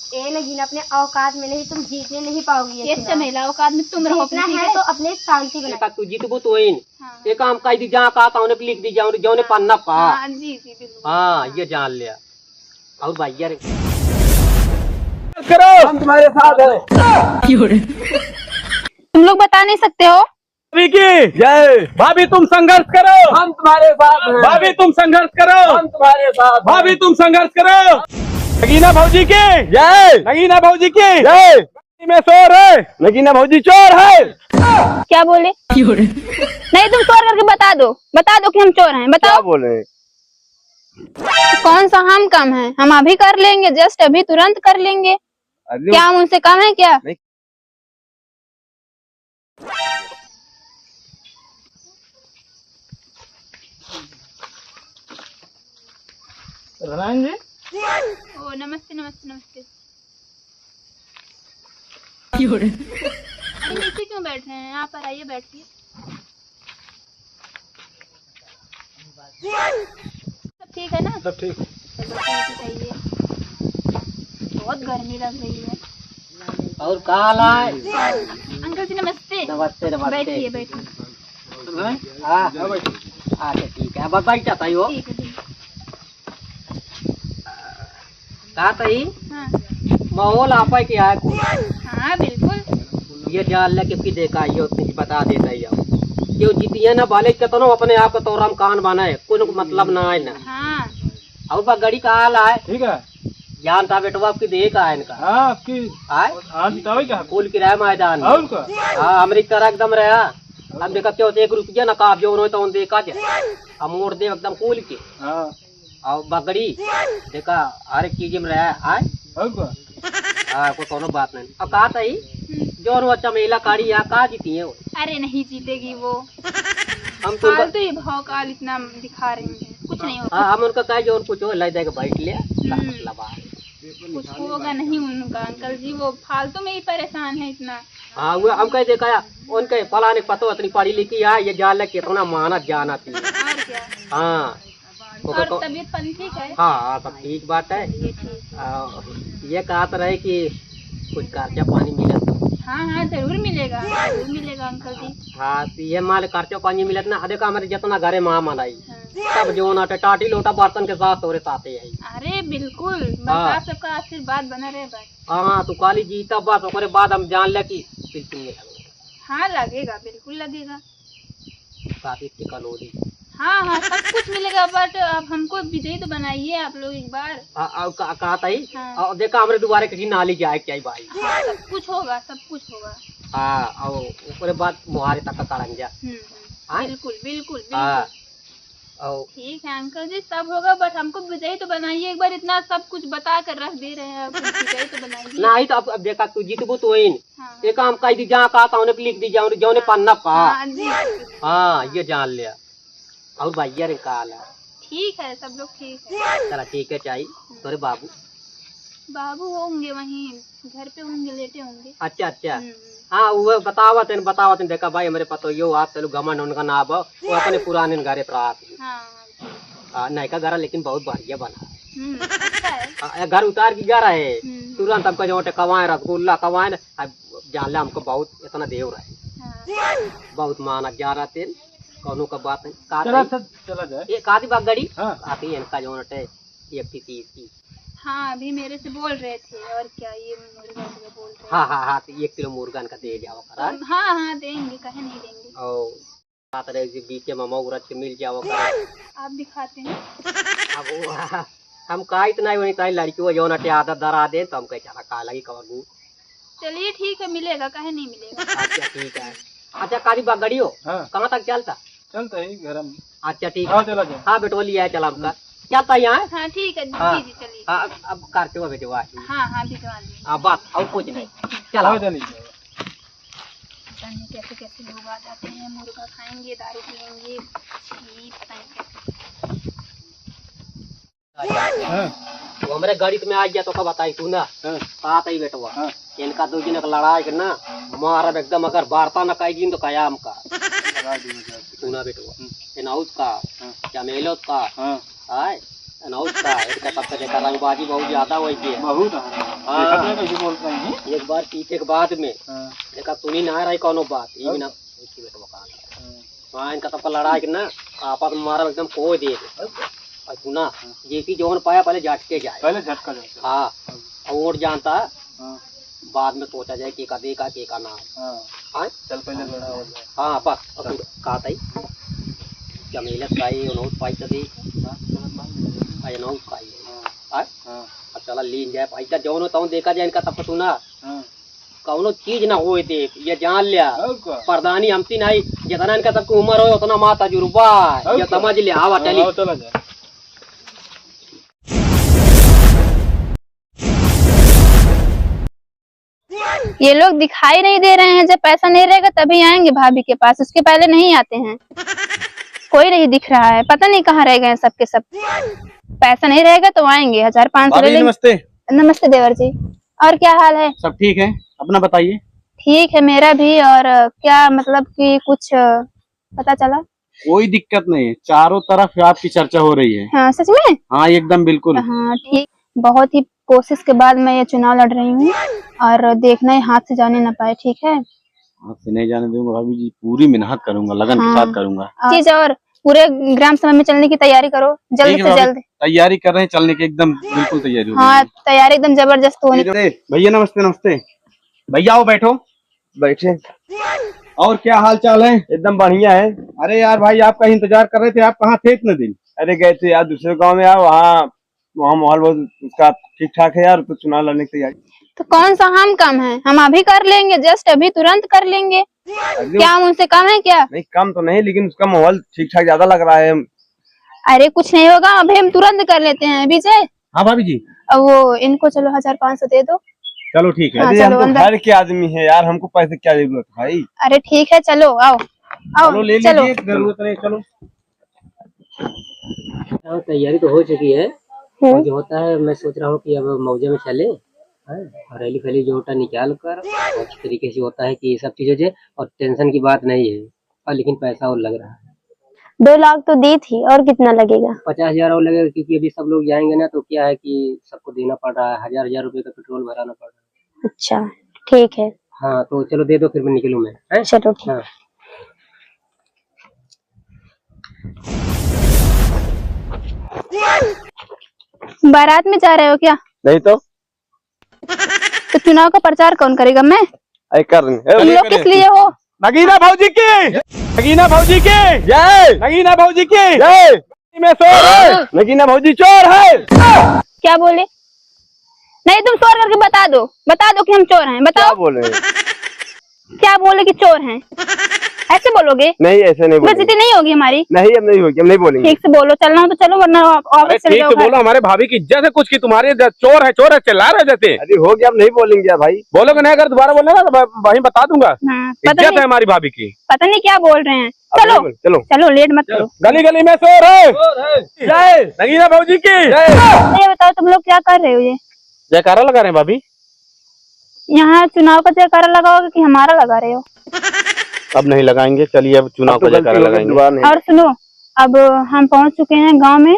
ए नगीना, अपने औकात में नहीं, तुम जीतने नहीं पाओगी ये चमेला औकात में तुम रहो जीतना है तो अपने शांति बना। तू जीतबो तो इन हाँ। ये काम कह दी जहाँ कहा था लिख दी जाऊँ जो पन्ना पा। हाँ जी जी बिल्कुल। हाँ ये जान लिया। और भाई यार करो, हम तुम्हारे साथ हैं। तुम लोग बता नहीं सकते हो। विकी जय। भाभी तुम संघर्ष करो, हम तुम्हारे साथ हैं। भाभी तुम संघर्ष करो, हम तुम्हारे साथ। भाभी तुम संघर्ष करो। नगीना भौजी की जय। नगीना भौजी की जय। में चोर है, नगीना भौजी चोर है। क्या बोले? नहीं तुम चोर करके बता दो कि हम चोर हैं। बताओ क्या बोले? कौन सा हम कम है? हम अभी कर लेंगे, जस्ट अभी तुरंत कर लेंगे। क्या हम उनसे कम है क्या? नहीं। जी ओ नमस्ते नमस्ते नमस्ते। अरे नीचे क्यों बैठ रहे हैं? यहाँ पर आइए बैठिए। सब ठीक है ना? सब ठीक। चलो ठीक है। बहुत गर्मी लग रही है। और कहा लाए? अंकल जी नमस्ते। नमस्ते नमस्ते। बैठिए बैठिए। हाँ अच्छा ठीक है। अब बैठ जाता हो। ठीक है ठीक है। कहा तई हाँ माहौल आपा क्या है कुछ? हाँ बिल्कुल। ये जान ले कि देखा ये उतनी बता देता ही अब क्यों जीतिए ना बाले कहते ना अपने आप का तोराम कान बना है कोई मतलब ना है ना। हाँ और बा गड़ी का हाल है ठीक है। जान था बेटवा आपकी देख है इनका। हाँ आपकी आए हाँ बताओ क्या कुल किराया मैदान में। और का हाँ अमरीका एकदम रहा। अब देखा क्यों 1 रुपया ना काफ जो तो देखा जाए अब मोड़ दे एकदम कुल के। हाँ और बगड़ी देखा हर एक चीज में रहा आए। और का हाँ कोई कोनो बात नहीं। अब कहा था जो वो चमेला काड़ी यहाँ कहा जीती है वो? अरे नहीं जीतेगी वो। हम तो फालतू ही भाव काल इतना दिखा रही है, कुछ नहीं होगा। हाँ हम उनका कहा जो कुछ हो लाई देगा बैठ लिया मतलब कुछ होगा नहीं उनका अंकल जी, वो फालतू में ही परेशान है इतना। हाँ वो हम कह देखा उनके फलाने पतो इतनी पढ़ी लिखी है ये जान लग कितना मानत जाना थी। और क्या? हाँ और तबीयत पानी ठीक है? हाँ सब ठीक बात है। ये ठीक। ये कहा तो रहे कि कुछ खर्चा पानी मिला। हाँ हाँ जरूर मिलेगा अंकल जी। हाँ तो ये माल खर्चा पानी मिले ना देखा हमारे जितना घरे माँ मनाई हाँ। सब जो ना टाटी लोटा बर्तन के साथ तोरे साथ ही आई। अरे बिल्कुल हाँ। बस सबका आशीर्वाद बना रहे बस। हाँ तो काली जीता बस उसके बाद हम जान ले कि बिल्कुल नहीं लगेगा। हाँ लगेगा बिल्कुल लगेगा। काफी टिकल हो रही। हाँ हाँ सब कुछ मिलेगा, बट अब हमको विजयी तो बनाइए आप लोग एक बार। कहा था ही हाँ। देखा हमारे दोबारा किसी नाली जाए क्या भाई। हाँ, सब कुछ होगा। हाँ और उसके बाद मुहारे तक कड़ंजा। हाँ? बिल्कुल बिल्कुल हाँ बिल्कुल। और ठीक है अंकल जी सब होगा, बट हमको विजयी तो बनाइए एक बार। इतना सब कुछ बता कर रख दे रहे हैं, अब विजयी तो बनाइए। नहीं तो अब देखा तू जीतबो तो इन हाँ। ये काम कह दी जहाँ कहा था लिख दी जाऊँ जो पन्ना पा। हाँ जी हाँ ये जान लिया। और भाई यार काल है ठीक है, सब लोग ठीक है। चला ठीक है चाहिए तोरे बाबू होंगे वहीं घर पे होंगे, लेटे होंगे। अच्छा अच्छा। हाँ वो बतावत देखा भाई हमारे पतो यो आप चलो घमंड उनका नाम वो अपने पुराने घरे हाँ नए का घर लेकिन बहुत बढ़िया बना अच्छा है। है। घर उतार की घर है तुरंत हमको जो कवाए रसगुल्ला कवाए ना जान ले हमको बहुत इतना देव रहे हाँ। बहुत माना 11 दिन कौनों का बात नहीं। चला जाए ये कादी बाग गड़ी हाँ। आती है इनका जो एक की। हाँ अभी मेरे से बोल रहे थे और क्या ये मुर्गा का बोल रहे हाँ हाँ हाँ 1 किलो मुर्गा का दे जाओ करा। हाँ हाँ देंगे, कहे नहीं देंगे। और बात रहे बीच में मऊरत के मिल जाओ करा। आप भी खाते हैं? अब वो हम का इतना ही ताई लड़की वो जो नटे आदत दरा दे तो हम कह चला खा लगी कवर। चलिए ठीक है मिलेगा, कहे नहीं मिलेगा। अच्छा ठीक है। अच्छा कादी बाग गड़ी हो कहाँ तक चलता? चलता है घर में। अच्छा ठीक हाँ है। चला जाए। हाँ बेटवा लिया है चला हमका चलता यहाँ। हाँ ठीक है हाँ। जी चलिए। हाँ अब करते हुए बेटवा। हाँ भिजवा देंगे। हाँ बात और कुछ नहीं चला। चलिए कैसे कैसे लोग आ जाते हैं, मुर्गा खाएंगे, दारू पियेंगे, पता नहीं कैसे। वो हमारे गाड़ी में आ गया तो कब बताई तू ना साथ ही बेटवा इनका 2 दिन का लड़ाई करना मारा एकदम अगर वार्ता न कहेगी तो कयाम का तू ना बेटवा उसका चमेलो का आए अनाउंस का इनका तब तक देखा रंगबाजी बहुत ज्यादा हुई थी। बहुत हाँ। कैसे बोलते हैं एक बार पीछे के बाद में देखा सुनी ना रही कोनो बात ये भी ना इसकी बेटा बका। हाँ इनका तब लड़ाई ना आपस में मारा एकदम खो दे और सुना जैसी जोन पाया पहले झटके जाए, पहले झटका जाए। हाँ और जानता बाद में सोचा जाए के का देखा के का नाम। हाँ चल पहले लड़ा हो जाए। हाँ पर कहा था क्या मेहनत पाई अनाउंस पाई तभी अनाउंस पाई। हाँ अब चला लीन जाए पैसा जौन होता हूँ देखा जाए इनका तब सुना कौनो चीज ना हो दे ये जान लिया प्रधानी हमती नहीं जितना इनका तब उम्र हो उतना माँ तजुर्बा ये समझ लिया। आवा चली चला जाए। ये लोग दिखाई नहीं दे रहे हैं, जब पैसा नहीं रहेगा तभी आएंगे भाभी के पास, उसके पहले नहीं आते हैं। कोई नहीं दिख रहा है, पता नहीं कहाँ रह गए सबके सब। पैसा नहीं रहेगा तो आएंगे, 1500 ले लेंगे। नमस्ते। नमस्ते देवर जी, और क्या हाल है? सब ठीक है, अपना बताइए। ठीक है मेरा भी। और क्या मतलब कि कुछ पता चला? कोई दिक्कत नहीं है, चारों तरफ आपकी चर्चा हो रही है। हाँ सच में? हाँ एकदम बिल्कुल। हाँ ठीक। बहुत ही कोशिश के बाद मैं ये चुनाव लड़ रही हूँ और देखना ही हाथ से जाने न पाए, ठीक है? हाथ से नहीं जाने दूंगा भाभी जी, पूरी मेहनत करूंगा, लगन के साथ करूंगा। चीज और पूरे ग्राम सभा में चलने की तैयारी करो जल्द से जल्द। तैयारी कर रहे हैं, चलने की एकदम बिल्कुल तैयारी। हाँ तैयारी एकदम जबरदस्त होनी। भैया नमस्ते। नमस्ते भैया, आओ बैठो। बैठे। और क्या हाल चाल है? एकदम बढ़िया है। अरे यार भाई आपका इंतजार कर रहे थे, आप कहाँ थे इतने दिन? अरे गए थे यार दूसरे गांव में यार, वहाँ माहौल बहुत उसका ठीक ठाक है यार, तो चुनाव लड़ने की तैयारी। तो कौन सा हम कम है, हम अभी कर लेंगे, जस्ट अभी तुरंत कर लेंगे। क्या हम उनसे कम है क्या? नहीं कम तो नहीं, लेकिन उसका माहौल ठीक ठाक ज्यादा लग रहा है। अरे कुछ नहीं होगा, अभी हम तुरंत कर लेते हैं। विजय। हाँ भाभी जी। अब वो इनको चलो 1500 दे दो। चलो ठीक है। हाँ, अरे चलो हम तो घर के आदमी है यार, हमको पैसे क्या जरूरत है भाई। अरे ठीक है चलो, आओ आओ चलो ले चलो। लीजिए, जरूरत नहीं। चलो तैयारी तो हो चुकी है। और जो होता है मैं सोच रहा हूँ कि अब मौजे में चले और रैली फैली जो होता निकाल कर अच्छी तरीके से होता है कि ये सब चीजें जो और टेंशन की बात नहीं है। और लेकिन पैसा और लग रहा है। 2 लाख तो दी थी, और कितना लगेगा? 50,000 और लगेगा, क्योंकि अभी सब लोग जाएंगे ना तो क्या है कि सबको देना पड़ रहा है, 1000 रुपए का पेट्रोल भराना पड़ रहा है। अच्छा ठीक है। हाँ तो चलो दे दो, फिर मैं निकलूँ मैं। है? चलो ठीक। हाँ। बारात में जा रहे हो क्या? नहीं तो चुनाव का प्रचार कौन करेगा? मैं। कर तुम लोग किस लिए हो? नगीना भौजी की, नगीना भौजी की जय, नगीना भौजी की जय। में चोर है, नगीना भौजी चोर है। क्या बोले? नहीं तुम चोर करके बता दो कि हम चोर हैं। बताओ बोले क्या बोले कि चोर हैं? ऐसे बोलोगे? नहीं ऐसे नहीं बोलेंगे। बेइज्जती नहीं होगी हमारी? नहीं अब नहीं होगी, हम नहीं बोलेंगे। ठीक से बोलो, चलना हो तो चलो वरना ऑफिस चले जाओ। बोलो, हमारे भाभी की इज्जत है कुछ की, तुम्हारे चोर है चिल्ला रहे जाते। अरे हो गया, अब नहीं बोलेंगे भाई। बोलोगे नहीं, अगर दोबारा बोलेगा तो वहीं बता दूंगा। इज्जत है हमारी भाभी की। पता नहीं क्या बोल रहे हैं। चलो चलो चलो, लेट मत करो। गली गली में चोर है। जय नगीना भौजी की। ये बताओ तुम लोग क्या कर रहे हो? ये जयकारा लगा रहे हैं भाभी। यहाँ चुनाव का जयकारा लगाओगे कि हमारा लगा रहे हो? अब नहीं लगाएंगे, चलिए अब चुनाव का जयकारा लगाएंगे। और सुनो, अब हम पहुँच चुके हैं गांव में,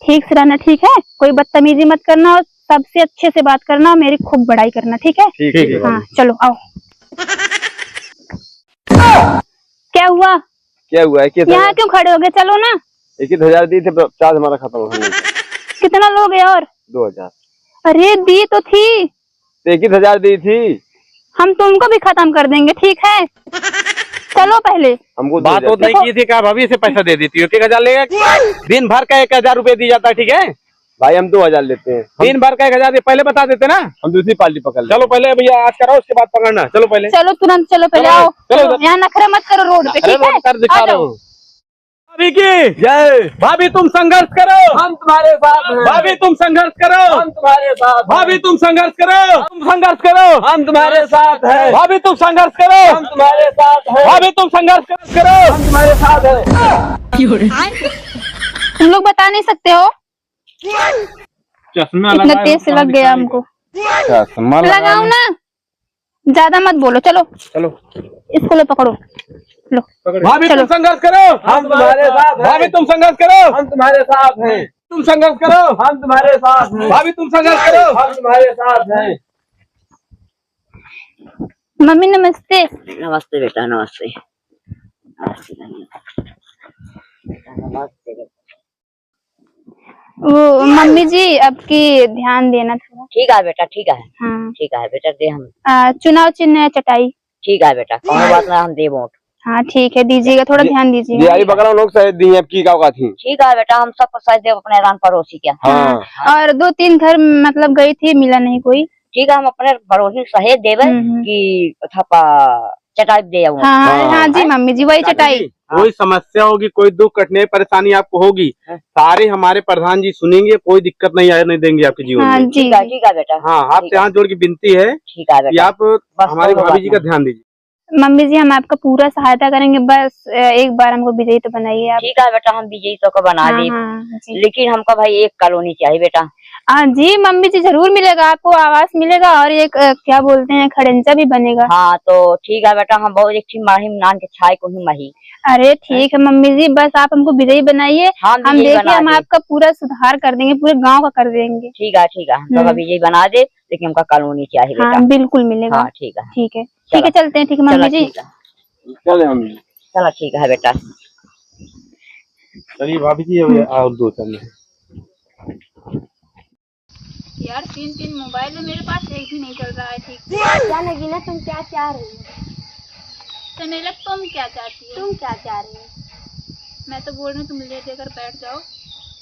ठीक से रहना, ठीक है? कोई बदतमीजी मत करना और सबसे अच्छे से बात करना और मेरी खूब बड़ाई करना, ठीक है? ठीक है। हाँ चलो आओ। क्या हुआ? क्या हुआ है? यहाँ क्यों खड़े हो गए? चलो ना। 21,000 दी थे, चार्ज हमारा खत्म हो गया। कितना लोगे? और 2,000। अरे दी तो थी, 21,000 दी थी। हम तुमको भी खत्म कर देंगे, ठीक है? चलो पहले। हमको बात नहीं की थी, क्या भाभी से पैसा दे देती हो? 1,000 लेगा, दिन भर का 1,000 रुपए दी जाता है, ठीक है भाई? हम 2,000 लेते हैं, दिन भर का 1,000 पहले बता देते ना, हम दूसरी पार्टी पकड़। चलो पहले भैया आज कराओ, उसके बाद पकड़ना। चलो पहले, चलो तुरंत, चलो पहले आओ। यहाँ नखरा मत करो रोड पे, ठीक है? कर दिखा रहा हूँ। भाभी की जय। भाभी तुम संघर्ष करो, हम तुम्हारे साथ हैं। भाभी तुम संघर्ष करो, हम तुम्हारे साथ। भाभी तुम संघर्ष करो, तुम संघर्ष करो, हम तुम्हारे साथ हैं। भाभी तुम संघर्ष करो, हम तुम्हारे साथ हैं। भाभी तुम संघर्ष करो, हम तुम्हारे साथ हैं। तुम लोग बता नहीं सकते हो? चश्मा इतना तेज से लग गया हमको। चश्मा लगाओ ना, ज्यादा मत बोलो। चलो चलो इसको लो, पकड़ो लो। भाभी तुम संघर्ष करो, हम तुम्हारे साथ। भाभी तुम संघर्ष करो, हम तुम्हारे साथ हैं। तुम संघर्ष करो, हम तुम्हारे साथ हैं। भाभी तुम संघर्ष करो, हम तुम्हारे साथ हैं। मम्मी नमस्ते। नमस्ते बेटा, नमस्ते नमस्ते नमस्ते बेटा। वो मम्मी जी आपकी ध्यान देना थोड़ा। ठीक है बेटा, ठीक है, हाँ। ठीक है बेटा, दे हम। चुनाव चिन्ह है चटाई। ठीक है बेटा, कोई बात ना, हम दे वोट। हाँ ठीक है, दीजिएगा, थोड़ा ध्यान दीजिएगा। दिहाड़ी बकरा लोग शायद दी अब की का थी। ठीक है बेटा, हम सबको सच देव अपने रान पड़ोसी क्या। हाँ। और 2-3 घर मतलब गई थी, मिला नहीं कोई। ठीक है, हम अपने पड़ोसी सहेज देवे कि थपा चटाई दे आऊं। हाँ हाँ जी मम्मी जी, वही चटाई। कोई समस्या होगी, कोई दुख कठिनाई परेशानी आपको होगी, सारे हमारे प्रधान जी सुनेंगे, कोई दिक्कत नहीं आने देंगे आपके जीवन हाँ में। जी। ठीक है बेटा। हाँ, आपसे हाथ जोड़ की विनती है ठीक है कि बेटा, आप हमारी भाभी जी का ध्यान दीजिए। मम्मी जी हम आपका पूरा सहायता करेंगे, बस एक बार हमको विजयी तो बनाइए आप। ठीक है बेटा, हम विजयी तो को बना हाँ, दे। हाँ, जी। लेकिन हमको भाई एक कॉलोनी चाहिए बेटा। हाँ जी मम्मी जी, जरूर मिलेगा आपको, आवास मिलेगा और एक क्या बोलते हैं खड़ंजा भी बनेगा। हाँ तो ठीक है बेटा, हम बहुत एक माही नान के छाई को ही मही। अरे ठीक है मम्मी जी, बस आप हमको विजयी बनाइए, हम विजयी देखिए बना हम दे। आपका पूरा सुधार कर देंगे, पूरे गांव का कर देंगे। ठीक है, ठीक है, हम तो विजयी बना दे, लेकिन हमका कॉलोनी चाहिए बेटा। हाँ बिल्कुल मिलेगा। हाँ ठीक है, ठीक है, ठीक है, चलते हैं। ठीक है मम्मी जी, चले हम। चलो ठीक है बेटा। चलिए भाभी जी, अब और 2 चल यार 3 मोबाइल है मेरे पास, एक भी नहीं चल रहा है ठीक से। क्या नगीना, तुम क्या चाह रही हो? चमेला तुम क्या चाहती हो? तुम क्या चाह रही हो? मैं तो बोल रही हूँ तुम ले देकर बैठ जाओ,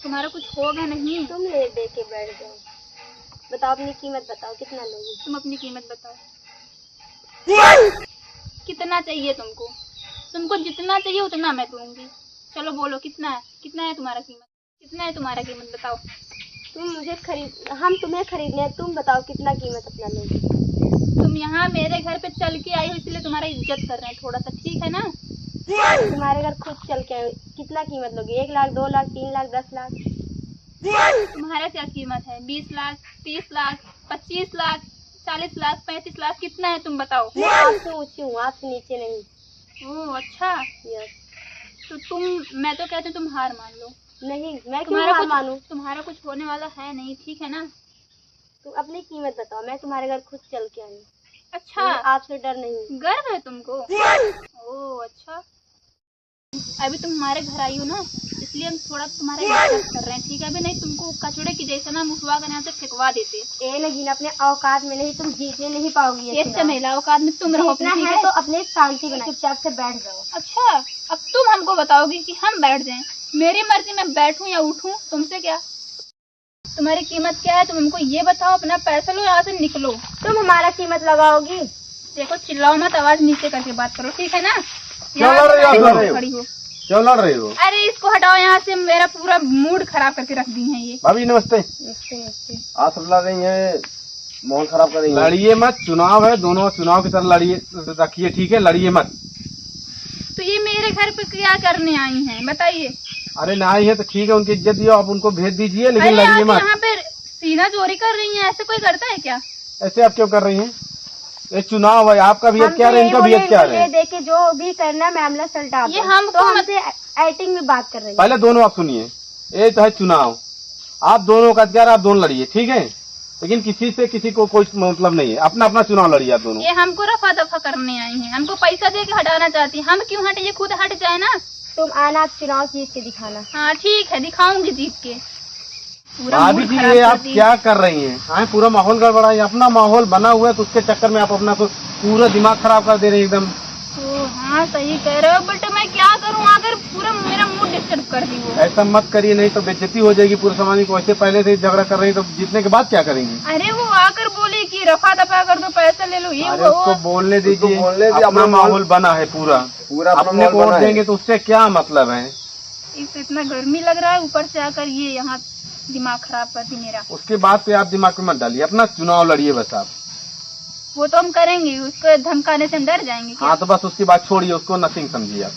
तुम्हारा कुछ होगा नहीं। तुम ले दे के बैठ जाओ। बताओ अपनी कीमत, बताओ कितना लोगे? तुम अपनी कीमत बताओ, कितना चाहिए तुमको? तुमको जितना चाहिए उतना मैं दूंगी। चलो बोलो कितना है, कितना है तुम्हारा कीमत, कितना है तुम्हारा कीमत बताओ। हम तुम्हें खरीदने हैं, तुम बताओ कितना कीमत अपना लोगे? तुम यहाँ मेरे घर पे चल के आई हो, इसलिए तुम्हारा इज्जत कर रहे हैं थोड़ा सा, ठीक है ना? तुम्हारे घर खुद चल के आए, कितना कीमत लोगे? 1 लाख, 2 लाख, 3 लाख, 10 लाख? तुम्हारा क्या कीमत है? 20 लाख, 30 लाख, 25 लाख, 40 लाख, 35 लाख, कितना है तुम बताओ? मैं आपसे ऊंची हूँ, आपसे नीचे नहीं। ओह अच्छा, यस। तो मैं तो कहती हूँ तुम हार मान लो। नहीं, मैं क्यों हार मानूं? तुम्हारा कुछ होने वाला है नहीं, ठीक है ना? तुम अपनी कीमत बताओ, मैं तुम्हारे घर खुद चल के आई। अच्छा, आपसे डर नहीं। गर्व है तुमको? ओह अच्छा, अभी तुम हमारे घर आई हो ना, इसलिए हम थोड़ा तुम्हारा इज्जत कर रहे हैं, ठीक है? अभी नहीं तुमको कचड़े की जैसे ना मुठवा कर यहाँ से फेंकवा देते। ए नगीन, अपने औकात में नहीं, तुम जीतने नहीं पाओगी। ये चमेला औकात में तुम रहो, जीतना ठीक है है? तो अपने शांति बनाओ, चुपचाप से बैठ जाओ। अच्छा, अब तुम हमको बताओगी कि हम बैठ जाएं? मेरी मर्जी में बैठूं या उठूं, तुमसे क्या? तुम्हारी कीमत क्या है तुम हमको ये बताओ, अपना पैसा लो, यहाँ से निकलो। तुम हमारा कीमत लगाओगी? देखो चिल्लाओ मत, आवाज नीचे करके बात करो, ठीक है ना? क्यों लड़ रही हो? खड़ी हो। क्यों लड़ रही हो? अरे इसको हटाओ यहाँ से, मेरा पूरा मूड खराब करके रख दी है ये। भाभी नमस्ते। आप सब लड़ रही हैं, माहौल खराब कर रही हैं। लड़िए मत, चुनाव है, दोनों चुनाव की तरह लड़िए, रखिए, ठीक है? लड़िए मत। तो ये मेरे घर पे क्या करने आई हैं बताइए? अरे ना आई है तो ठीक है, उनकी इज्जत दियो, आप उनको भेज दीजिए, लेकिन अरे लड़िए आप मत। यहाँ पे सीना चोरी कर रही हैं, ऐसे कोई करता है क्या? ऐसे आप क्यों कर रही हैं? ये चुनाव है, आपका भी क्या है, इनका भी क्या है? देखे जो भी करना मामला सलटा ये हम तो हमसे एक्टिंग में बात कर रही है। पहले दोनों आप सुनिए, ये तो है चुनाव, आप दोनों का अधिकार, आप दोनों लड़िए, ठीक है? लेकिन किसी से किसी को कोई मतलब नहीं है, अपना अपना चुनाव लड़िए आप दोनों। ये हमको रफा दफा करने आई हैं, हमको पैसा दे के हटाना चाहती है। हम क्यों हटे, ये खुद हट जाए ना। तुम आना, चुनाव जीत के दिखाना। हाँ ठीक है, दिखाऊंगी जीत के। पूरा भाभी मूड जी खराब ये कर आप दी। क्या कर रही हैं? हाँ, पूरा माहौल गड़बड़ा है, अपना माहौल बना हुआ है तो उसके चक्कर में आप अपना पूरा दिमाग खराब कर दे रही हैं एकदम। ओ हाँ सही कह रहे हो, बट मैं क्या करूँ, आकर पूरा मेरा मूड डिस्टर्ब कर दी वो। ऐसा मत करिए, नहीं तो बेइज्जती हो जाएगी पूरे समाज को। ऐसे पहले से झगड़ा कर रही हैं, तो जीतने के बाद क्या करेंगी? अरे वो आकर बोली कि रफा दफा कर दो, पैसा ले लो, ये अरे वो। उसको बोलने दीजिए, बोलने दीजिए, अपना अपना माहौल बना है पूरा अपने को वोट देंगे तो उससे क्या मतलब है? इससे इतना गर्मी लग रहा है, ऊपर से आकर ये यहाँ दिमाग खराब कर दी मेरा। उसके बाद पे आप दिमाग में मत डालिए, अपना चुनाव लड़िए बस आप। वो तो हम करेंगे, उसको धमकाने से हम डर जाएंगे क्या? हाँ तो बस उसकी बात छोड़िए, उसको नथिंग समझिए आप।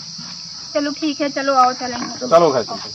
चलो ठीक है, चलो आओ चलेंगे। चलो घर चलते।